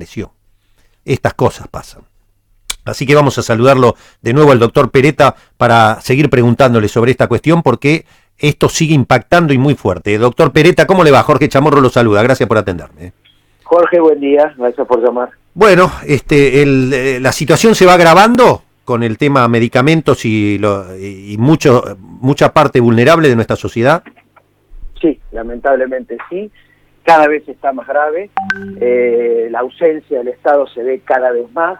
presión. Estas cosas pasan. Así que vamos a saludarlo de nuevo al doctor Peretta para seguir preguntándole sobre esta cuestión porque esto sigue impactando y muy fuerte. Doctor Peretta, ¿cómo le va? Jorge Chamorro lo saluda, gracias por atenderme. Jorge, buen día, gracias por llamar. Bueno, la situación se va agravando con el tema medicamentos y mucha parte vulnerable de nuestra sociedad. Sí, lamentablemente sí, cada vez está más grave, la ausencia del Estado se ve cada vez más,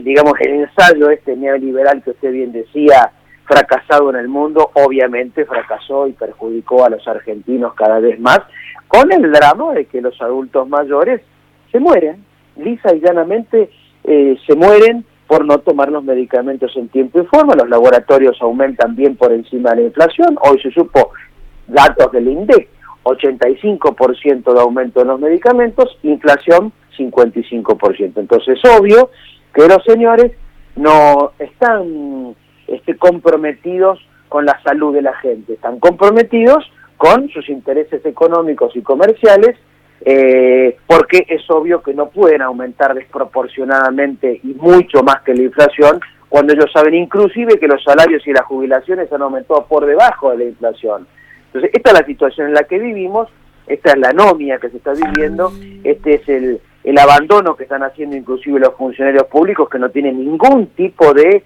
digamos el ensayo neoliberal que usted bien decía, fracasado en el mundo, obviamente fracasó y perjudicó a los argentinos cada vez más, con el drama de que los adultos mayores se mueren, lisa y llanamente se mueren por no tomar los medicamentos en tiempo y forma. Los laboratorios aumentan bien por encima de la inflación. Hoy se supo datos del INDEC, 85% de aumento en los medicamentos, inflación 55%. Entonces es obvio que los señores no están comprometidos con la salud de la gente, están comprometidos con sus intereses económicos y comerciales, porque es obvio que no pueden aumentar desproporcionadamente y mucho más que la inflación, cuando ellos saben inclusive que los salarios y las jubilaciones han aumentado por debajo de la inflación. Entonces, esta es la situación en la que vivimos, esta es la anomia que se está viviendo, este es el abandono que están haciendo inclusive los funcionarios públicos, que no tienen ningún tipo de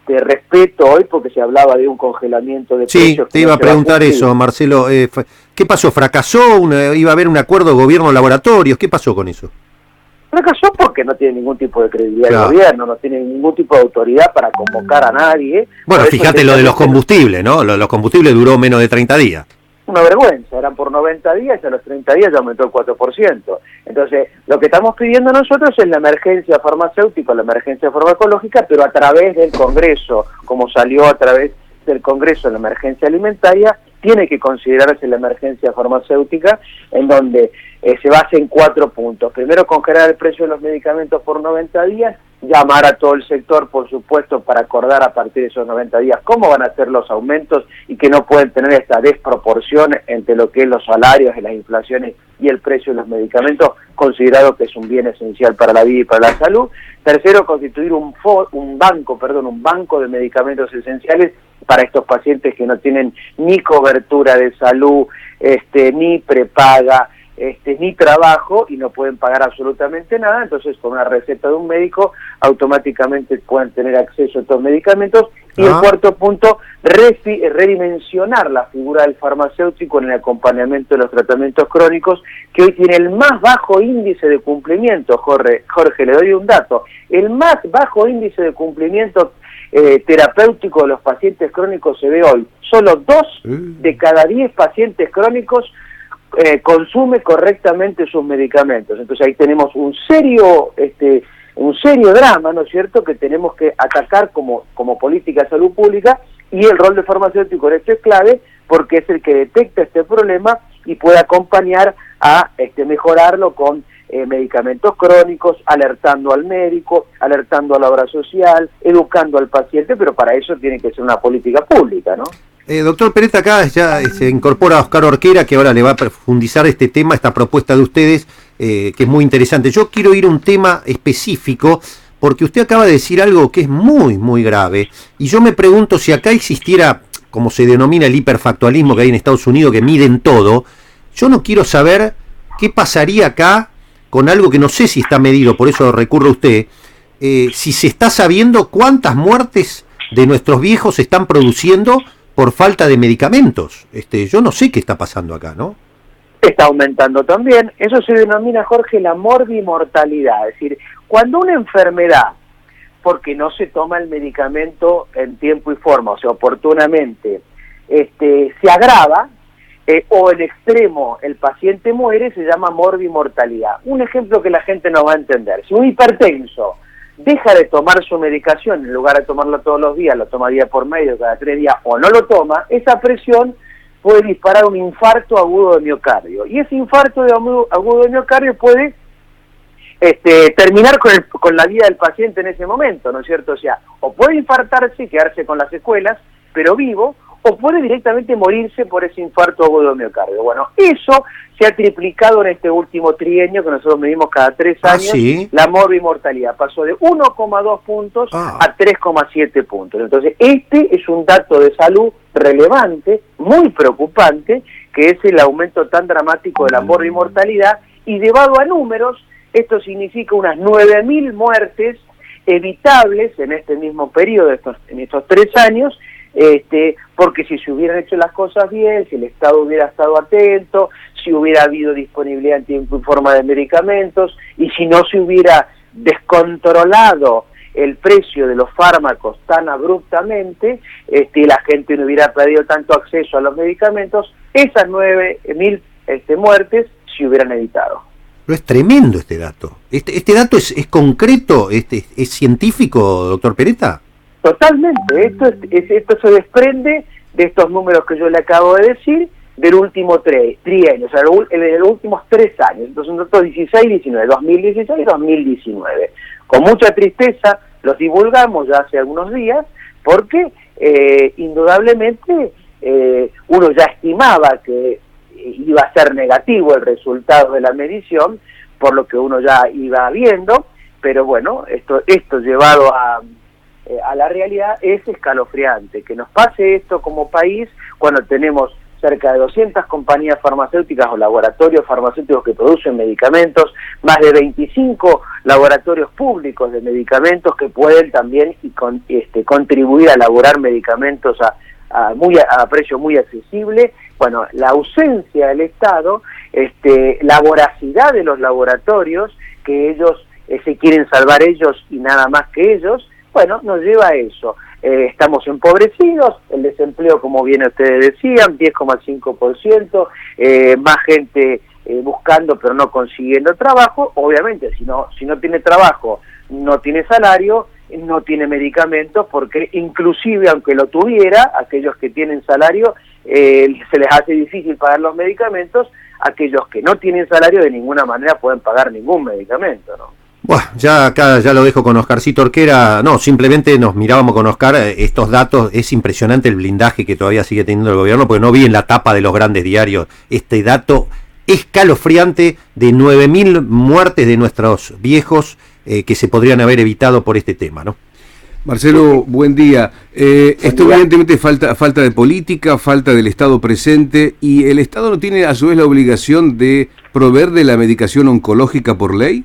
respeto hoy, porque se hablaba de un congelamiento de precios. Sí, te iba a preguntar eso, Marcelo. ¿Qué pasó? ¿Fracasó? ¿Iba a haber un acuerdo gobierno-laboratorios? ¿Qué pasó con eso? Fracasó porque no tiene ningún tipo de credibilidad Claro. el gobierno, no tiene ningún tipo de autoridad para convocar a nadie. Bueno, fíjate lo de los combustibles, ¿no? Lo de los combustibles duró menos de 30 días. Una vergüenza, eran por 90 días y a los 30 días ya aumentó el 4%. Entonces, lo que estamos pidiendo nosotros es la emergencia farmacéutica, la emergencia farmacológica, pero a través del Congreso, como salió a través del Congreso la emergencia alimentaria, tiene que considerarse la emergencia farmacéutica, en donde se basa en 4 puntos. Primero, congelar el precio de los medicamentos por 90 días, llamar a todo el sector, por supuesto, para acordar a partir de esos 90 días cómo van a ser los aumentos y que no pueden tener esta desproporción entre lo que es los salarios, las inflaciones y el precio de los medicamentos, considerado que es un bien esencial para la vida y para la salud. Tercero, constituir un banco de medicamentos esenciales para estos pacientes que no tienen ni cobertura de salud, ni prepaga, ni trabajo y no pueden pagar absolutamente nada. Entonces, con una receta de un médico automáticamente pueden tener acceso a estos medicamentos. Y el cuarto punto, redimensionar la figura del farmacéutico en el acompañamiento de los tratamientos crónicos, que hoy tiene el más bajo índice de cumplimiento. Jorge, le doy un dato, el más bajo índice de cumplimiento terapéutico de los pacientes crónicos se ve hoy. Solo 2 de cada 10 pacientes crónicos consume correctamente sus medicamentos. Entonces ahí tenemos un serio drama, ¿no es cierto?, que tenemos que atacar como política de salud pública, y el rol del farmacéutico en esto es clave, porque es el que detecta este problema y puede acompañar a mejorarlo con medicamentos crónicos, alertando al médico, alertando a la obra social, educando al paciente, pero para eso tiene que ser una política pública, ¿no? Doctor Peretta, acá ya se incorpora Oscar Orquera, que ahora le va a profundizar este tema, esta propuesta de ustedes, que es muy interesante. Yo quiero ir a un tema específico, porque usted acaba de decir algo que es muy, muy grave, y yo me pregunto si acá existiera, como se denomina el hiperfactualismo que hay en Estados Unidos, que miden todo. Yo no quiero saber qué pasaría acá con algo que no sé si está medido, por eso recurre a usted, si se está sabiendo cuántas muertes de nuestros viejos se están produciendo por falta de medicamentos. Yo no sé qué está pasando acá, ¿no? Está aumentando también. Eso se denomina, Jorge, la morbimortalidad. Es decir, cuando una enfermedad, porque no se toma el medicamento en tiempo y forma, o sea, oportunamente, se agrava, o en extremo el paciente muere, se llama morbimortalidad. Un ejemplo que la gente no va a entender. Si un hipertenso deja de tomar su medicación, en lugar de tomarlo todos los días, lo toma día por medio, cada 3 días, o no lo toma, esa presión puede disparar un infarto agudo de miocardio. Y ese infarto agudo de miocardio puede terminar con la vida del paciente en ese momento, ¿no es cierto? O sea, o puede infartarse y quedarse con las secuelas, pero vivo, o puede directamente morirse por ese infarto agudo de miocardio. Bueno, eso se ha triplicado en este último trienio, que nosotros medimos cada 3 años, ¿sí? la morbimortalidad pasó de 1,2 puntos a 3,7 puntos. Entonces, este es un dato de salud relevante, muy preocupante, que es el aumento tan dramático de la morbimortalidad, y llevado a números, esto significa unas 9.000 muertes evitables en este mismo periodo, en estos 3 años, porque si se hubieran hecho las cosas bien, si el Estado hubiera estado atento, si hubiera habido disponibilidad en tiempo y forma de medicamentos, y si no se hubiera descontrolado el precio de los fármacos tan abruptamente, la gente no hubiera perdido tanto acceso a los medicamentos, esas 9.000 muertes se hubieran evitado. Pero es tremendo este dato. Este dato es concreto, es científico, doctor Peretta. Totalmente. Esto se desprende de estos números que yo le acabo de decir, del último trienio, o sea, de los últimos 3 años. Entonces, nosotros 16-19, 2016-2019. Con mucha tristeza los divulgamos ya hace algunos días, porque indudablemente uno ya estimaba que iba a ser negativo el resultado de la medición, por lo que uno ya iba viendo, pero bueno, esto llevado a la realidad es escalofriante. Que nos pase esto como país cuando tenemos cerca de 200 compañías farmacéuticas o laboratorios farmacéuticos que producen medicamentos, más de 25 laboratorios públicos de medicamentos que pueden también contribuir a elaborar medicamentos a precio muy accesible. Bueno, la ausencia del Estado, la voracidad de los laboratorios, que ellos se quieren salvar ellos y nada más que ellos, bueno, nos lleva a eso. Estamos empobrecidos, el desempleo, como bien ustedes decían, 10,5%, más gente buscando pero no consiguiendo trabajo. Obviamente, si no tiene trabajo, no tiene salario, no tiene medicamentos, porque inclusive aunque lo tuviera, aquellos que tienen salario, se les hace difícil pagar los medicamentos. Aquellos que no tienen salario de ninguna manera pueden pagar ningún medicamento, ¿no? Bueno, ya acá ya lo dejo con Oscarcito Orquera. No, simplemente nos mirábamos con Oscar estos datos. Es impresionante el blindaje que todavía sigue teniendo el gobierno, porque no vi en la tapa de los grandes diarios este dato escalofriante de 9.000 muertes de nuestros viejos que se podrían haber evitado por este tema, ¿no? Marcelo, buen día. Esto evidentemente falta de política, falta del Estado presente, y ¿el Estado no tiene a su vez la obligación de proveer de la medicación oncológica por ley?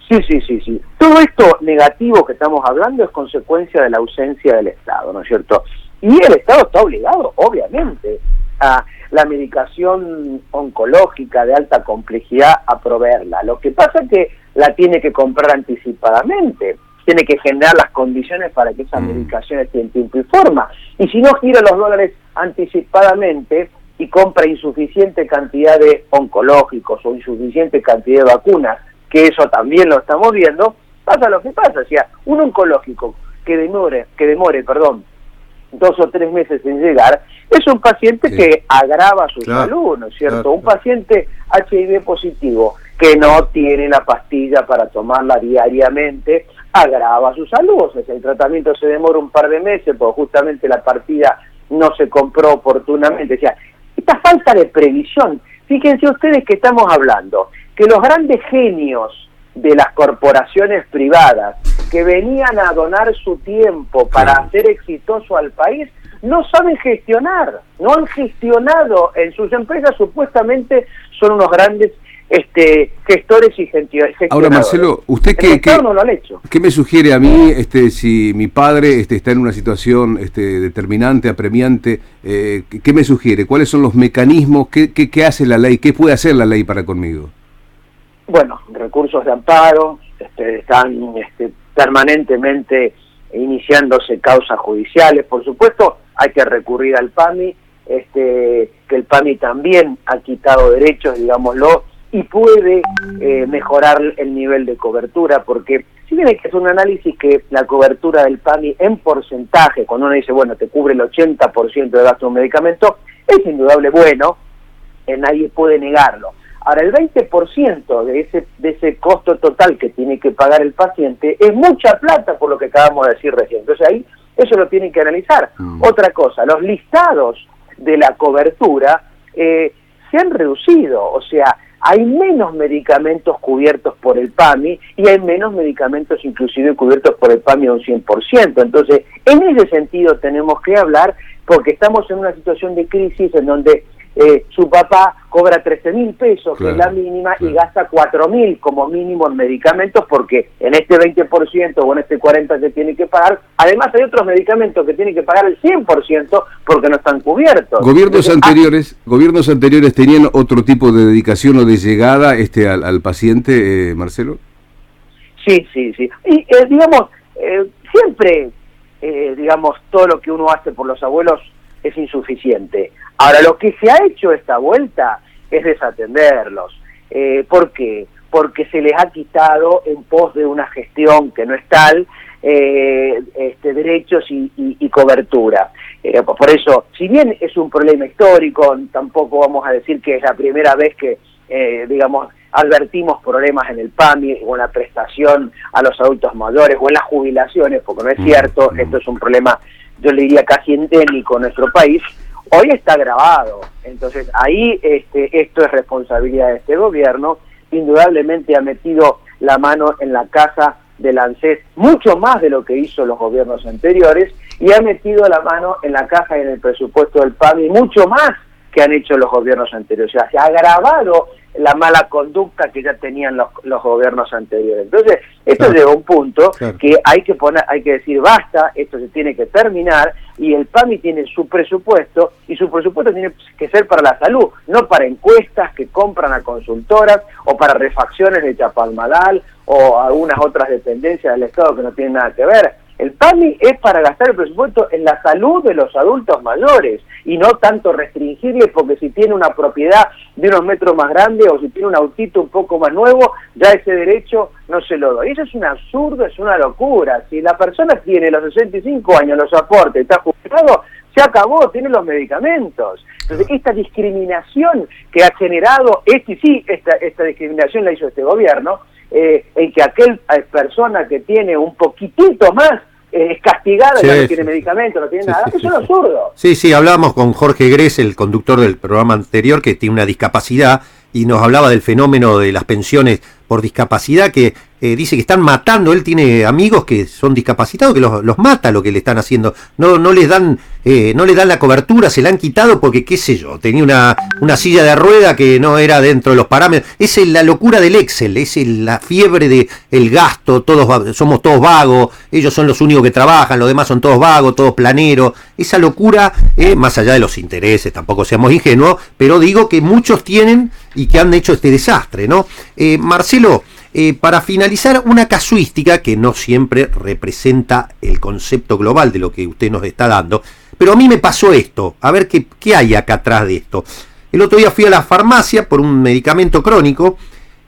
Sí. Todo esto negativo que estamos hablando es consecuencia de la ausencia del Estado, ¿no es cierto? Y el Estado está obligado, obviamente, a la medicación oncológica de alta complejidad a proveerla. Lo que pasa es que la tiene que comprar anticipadamente, tiene que generar las condiciones para que esas medicaciones estén en tiempo y forma. Y si no gira los dólares anticipadamente y compra insuficiente cantidad de oncológicos o insuficiente cantidad de vacunas, que eso también lo estamos viendo, pasa lo que pasa. O sea, un oncológico que demore 2 o 3 meses en llegar, es un paciente que agrava su salud, ¿no es cierto? Un paciente HIV positivo que no tiene la pastilla para tomarla diariamente, agrava su salud. O sea, si el tratamiento se demora un par de meses, porque justamente la partida no se compró oportunamente. O sea, esta falta de previsión, fíjense ustedes que estamos hablando, que los grandes genios de las corporaciones privadas que venían a donar su tiempo para hacer exitoso al país, no saben gestionar, no han gestionado en sus empresas. Supuestamente son unos grandes gestores y gestionadores. Ahora, Marcelo, ¿usted qué me sugiere a mí si mi padre está en una situación determinante, apremiante? ¿Qué me sugiere? ¿Cuáles son los mecanismos? ¿Qué hace la ley? ¿Qué puede hacer la ley para conmigo? Bueno, recursos de amparo, están permanentemente iniciándose causas judiciales. Por supuesto, hay que recurrir al PAMI, que el PAMI también ha quitado derechos, digámoslo, y puede mejorar el nivel de cobertura, porque si bien hay que hacer un análisis que la cobertura del PAMI en porcentaje, cuando uno dice, bueno, te cubre el 80% de gasto de un medicamento, es indudable bueno, nadie puede negarlo. Ahora, el 20% de ese costo total que tiene que pagar el paciente es mucha plata, por lo que acabamos de decir recién. Entonces ahí Eso lo tienen que analizar. Otra cosa, los listados de la cobertura se han reducido, o sea, hay menos medicamentos cubiertos por el PAMI y hay menos medicamentos inclusive cubiertos por el PAMI a un 100%. Entonces, en ese sentido tenemos que hablar, porque estamos en una situación de crisis en donde su papá cobra 13.000 pesos, que es la mínima, y gasta 4.000 como mínimo en medicamentos, porque en este 20% o en este 40% que tiene que pagar, además hay otros medicamentos que tiene que pagar el 100% porque no están cubiertos. ¿Gobiernos anteriores tenían otro tipo de dedicación o de llegada al paciente, Marcelo? Sí. Y digamos, siempre, digamos, todo lo que uno hace por los abuelos es insuficiente. Ahora, lo que se ha hecho esta vuelta es desatenderlos. ¿Por qué? Porque se les ha quitado en pos de una gestión que no es tal, derechos y cobertura. Por eso, si bien es un problema histórico, tampoco vamos a decir que es la primera vez que, digamos, advertimos problemas en el PAMI o en la prestación a los adultos mayores o en las jubilaciones, porque no es cierto, esto es un problema, yo le diría casi endémico en nuestro país. Hoy está agravado, entonces ahí esto es responsabilidad de este gobierno. Indudablemente ha metido la mano en la casa del ANSES mucho más de lo que hizo los gobiernos anteriores, y ha metido la mano en la caja y en el presupuesto del PAMI mucho más que han hecho los gobiernos anteriores. O sea, se ha agravado la mala conducta que ya tenían los gobiernos anteriores. Entonces, esto llegó a un punto que hay que decir basta, esto se tiene que terminar, y el PAMI tiene su presupuesto, y su presupuesto tiene que ser para la salud, no para encuestas que compran a consultoras, o para refacciones de Chapalmalal, o algunas otras dependencias del Estado que no tienen nada que ver. El PAMI es para gastar el presupuesto en la salud de los adultos mayores, y no tanto restringirle porque si tiene una propiedad de unos metros más grande o si tiene un autito un poco más nuevo, ya ese derecho no se lo doy. Eso es un absurdo, es una locura. Si la persona tiene los 65 años, los aportes, está jubilado, se acabó, tiene los medicamentos. Entonces, esta discriminación que ha generado, esta discriminación la hizo este gobierno, en que aquel persona que tiene un poquitito más es castigada, ya no tiene medicamento, no tiene nada, eso es absurdo. Sí, hablábamos con Jorge Gress, el conductor del programa anterior, que tiene una discapacidad, y nos hablaba del fenómeno de las pensiones por discapacidad, que dice que están matando. Él tiene amigos que son discapacitados, que los mata lo que le están haciendo. No les dan la cobertura, se la han quitado porque, qué sé yo, tenía una silla de rueda que no era dentro de los parámetros. Es la locura del Excel, es la fiebre del gasto. Somos todos vagos, ellos son los únicos que trabajan, los demás son todos vagos, todos planeros. Esa locura, más allá de los intereses, tampoco seamos ingenuos, pero digo que muchos tienen y que han hecho este desastre, ¿no? Marcelo, para finalizar, una casuística que no siempre representa el concepto global de lo que usted nos está dando, pero a mí me pasó esto, a ver qué hay acá atrás de esto. El otro día fui a la farmacia por un medicamento crónico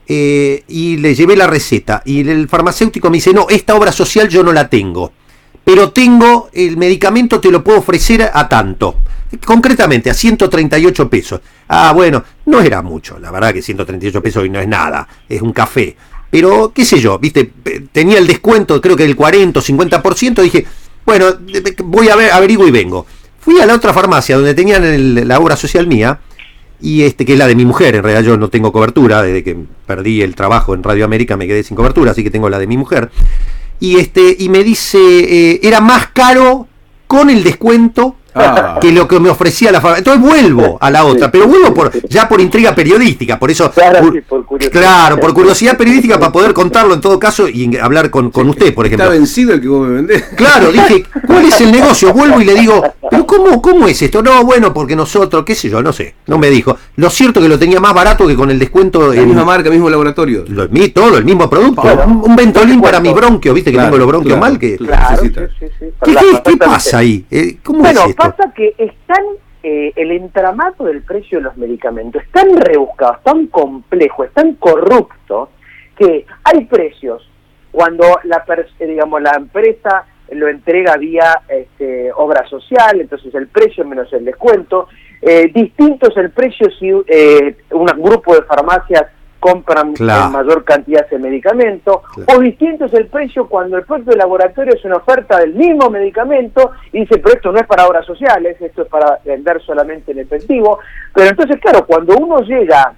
y le llevé la receta, y el farmacéutico me dice, no, esta obra social yo no la tengo, pero tengo el medicamento, te lo puedo ofrecer a tanto. Concretamente a 138 pesos. Ah, bueno, no era mucho, la verdad que 138 pesos hoy no es nada, es un café. Pero, qué sé yo, viste, tenía el descuento, creo que del 40 o 50%, dije, bueno, voy a ver, averiguo y vengo. Fui a la otra farmacia donde tenían la obra social mía, y que es la de mi mujer, en realidad yo no tengo cobertura, desde que perdí el trabajo en Radio América me quedé sin cobertura, así que tengo la de mi mujer. Y me dice, era más caro con el descuento que lo que me ofrecía la farmacia. Entonces vuelvo a la otra, pero vuelvo por intriga periodística, por eso, por curiosidad periodística, para poder contarlo en todo caso y hablar con usted, por ejemplo. Está vencido el que vos me vendés. Claro, dije, ¿cuál es el negocio? Vuelvo y le digo, pero ¿cómo es esto? No, bueno, porque nosotros, qué sé yo, no sé, no me dijo. Lo cierto que lo tenía más barato que con el descuento. La misma marca, mismo laboratorio. Todo, el mismo producto. Un Ventolin para mis bronquios, viste que tengo los bronquios mal. ¿Qué pasa ahí? ¿Cómo es esto? Pasa que están el entramado del precio de los medicamentos es tan rebuscado, es tan complejo, es tan corrupto, que hay precios cuando la empresa lo entrega vía obra social, entonces el precio menos el descuento. Distinto es el precio si un grupo de farmacias compran en mayor cantidad ese medicamento, o distinto es el precio cuando el propio laboratorio es una oferta del mismo medicamento y dice, pero esto no es para obras sociales, esto es para vender solamente en efectivo. Pero entonces, claro, cuando uno llega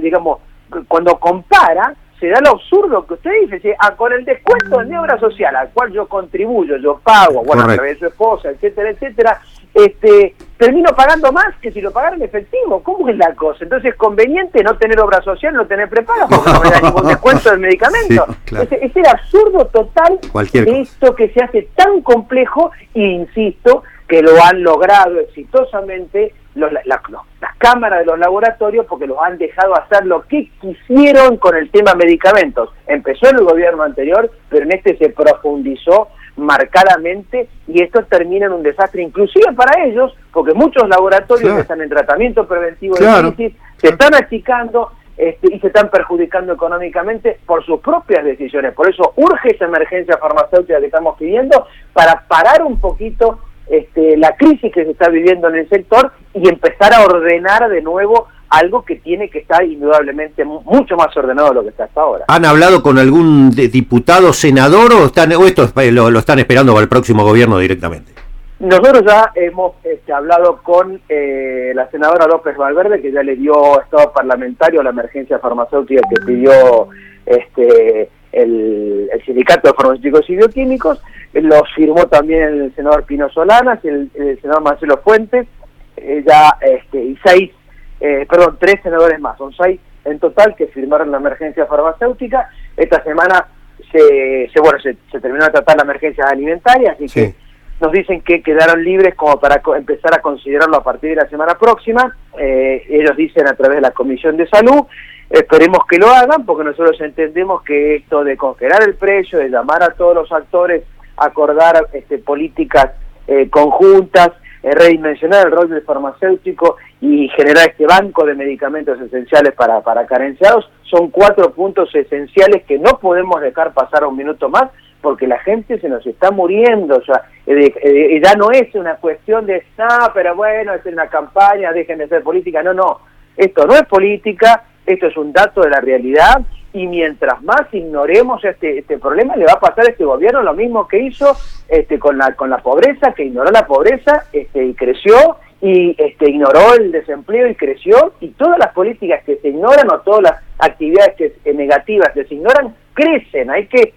digamos, cuando compara, se da lo absurdo que usted dice, con el descuento de mi obra social, al cual yo contribuyo, yo pago, bueno, a través de su esposa, etcétera, etcétera, termino pagando más que si lo pagara en efectivo. ¿Cómo es la cosa? Entonces es conveniente no tener obra social, no tener prepaga, porque no me da ningún descuento del medicamento. Sí, claro. Es el absurdo total de esto que se hace tan complejo, e insisto, que lo han logrado exitosamente las cámaras de los laboratorios, porque los han dejado hacer lo que quisieron con el tema medicamentos. Empezó en el gobierno anterior, pero en este se profundizó marcadamente, y esto termina en un desastre inclusive para ellos, porque muchos laboratorios están en tratamiento preventivo de crisis, se están achicando y se están perjudicando económicamente por sus propias decisiones. Por eso urge esa emergencia farmacéutica que estamos pidiendo, para parar un poquito la crisis que se está viviendo en el sector y empezar a ordenar de nuevo algo que tiene que estar indudablemente mucho más ordenado de lo que está hasta ahora. ¿Han hablado con algún diputado, senador, o esto lo están esperando para el próximo gobierno directamente? Nosotros ya hemos hablado con la senadora López Valverde, que ya le dio estado parlamentario a la emergencia farmacéutica que pidió el sindicato de farmacéuticos y bioquímicos. Lo firmó también el senador Pino Solanas y el senador Marcelo Fuentes, y 3 senadores más, son 6 en total que firmaron la emergencia farmacéutica. Esta semana se terminó de tratar la emergencia alimentaria, así que nos dicen que quedaron libres como para empezar a considerarlo a partir de la semana próxima. Ellos dicen a través de la Comisión de Salud. Esperemos que lo hagan, porque nosotros entendemos que esto de congelar el precio, de llamar a todos los actores a acordar políticas conjuntas, redimensionar el rol del farmacéutico y generar este banco de medicamentos esenciales para carenciados, son 4 puntos esenciales que no podemos dejar pasar un minuto más, porque la gente se nos está muriendo. O sea, ya no es una cuestión de, pero bueno, es una campaña, dejen de hacer política. No, esto no es política, esto es un dato de la realidad, y mientras más ignoremos este problema, le va a pasar a este gobierno lo mismo que hizo con la pobreza, que ignoró la pobreza y creció, y ignoró el desempleo y creció, y todas las políticas que se ignoran, o todas las actividades negativas que se ignoran, crecen. Hay que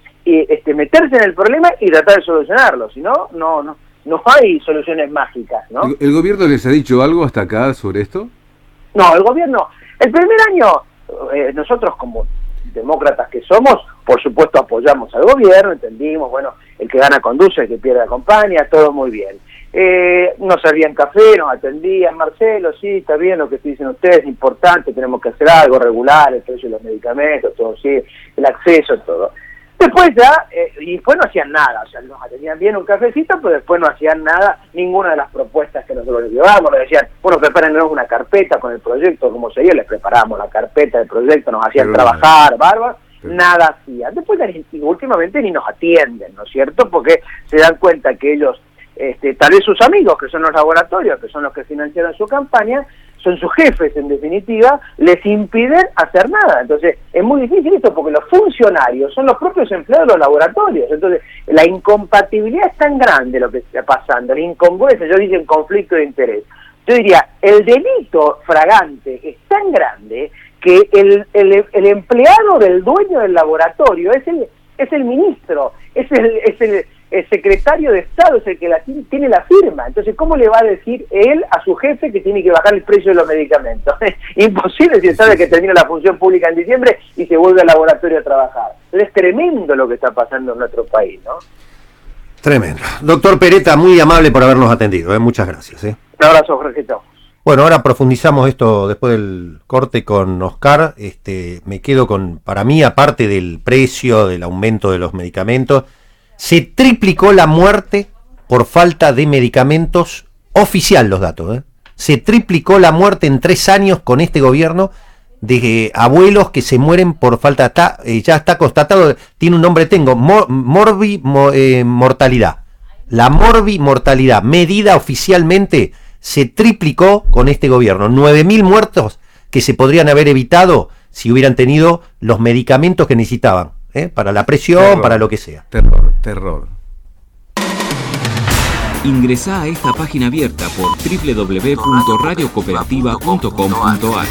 meterse en el problema y tratar de solucionarlo, si no, no hay soluciones mágicas, ¿no? ¿El gobierno les ha dicho algo hasta acá sobre esto? No, el gobierno, el primer año, nosotros como demócratas que somos, por supuesto apoyamos al gobierno, entendimos, bueno, el que gana conduce, el que pierde acompaña, todo muy bien. Nos servían café, nos atendían, Marcelo, sí, está bien lo que dicen ustedes, es importante, tenemos que hacer algo, regular el precio de los medicamentos, todo, sí, el acceso, todo. Después ya, y después no hacían nada, o sea, nos atendían bien un cafecito, pero después no hacían nada, ninguna de las propuestas que nosotros les llevábamos. Nos decían, bueno, prepárennos una carpeta con el proyecto, como sería, les preparábamos la carpeta del proyecto, nos hacían trabajar, bárbaro, nada hacían. Después, últimamente, ni nos atienden, ¿no es cierto? Porque se dan cuenta que ellos, tal vez sus amigos, que son los laboratorios, que son los que financiaron su campaña, son sus jefes en definitiva, les impiden hacer nada. Entonces es muy difícil esto, porque los funcionarios son los propios empleados de los laboratorios. Entonces la incompatibilidad es tan grande lo que está pasando, la incongruencia, yo diría un conflicto de interés. Yo diría, el delito fragante es tan grande que el empleado del dueño del laboratorio es el ministro, es el secretario de Estado, es el que tiene la firma. Entonces, ¿cómo le va a decir él a su jefe que tiene que bajar el precio de los medicamentos? Imposible, si sabe que termina la función pública en diciembre y se vuelve al laboratorio a trabajar. Entonces, es tremendo lo que está pasando en nuestro país, ¿no? Tremendo. Doctor Peretta, muy amable por habernos atendido, muchas gracias. Un abrazo, Jorgito. Bueno, ahora profundizamos esto después del corte con Oscar. Me quedo con, para mí, aparte del precio, del aumento de los medicamentos, se triplicó la muerte por falta de medicamentos, oficial los datos, se triplicó la muerte en 3 años con este gobierno de abuelos que se mueren por falta, ya está constatado, tiene un nombre, mortalidad. La morbimortalidad, medida oficialmente, se triplicó con este gobierno. 9.000 muertos que se podrían haber evitado si hubieran tenido los medicamentos que necesitaban, para la presión, terror, para lo que sea. Terror. Ingresá a esta página abierta por www.radiocooperativa.com.ar.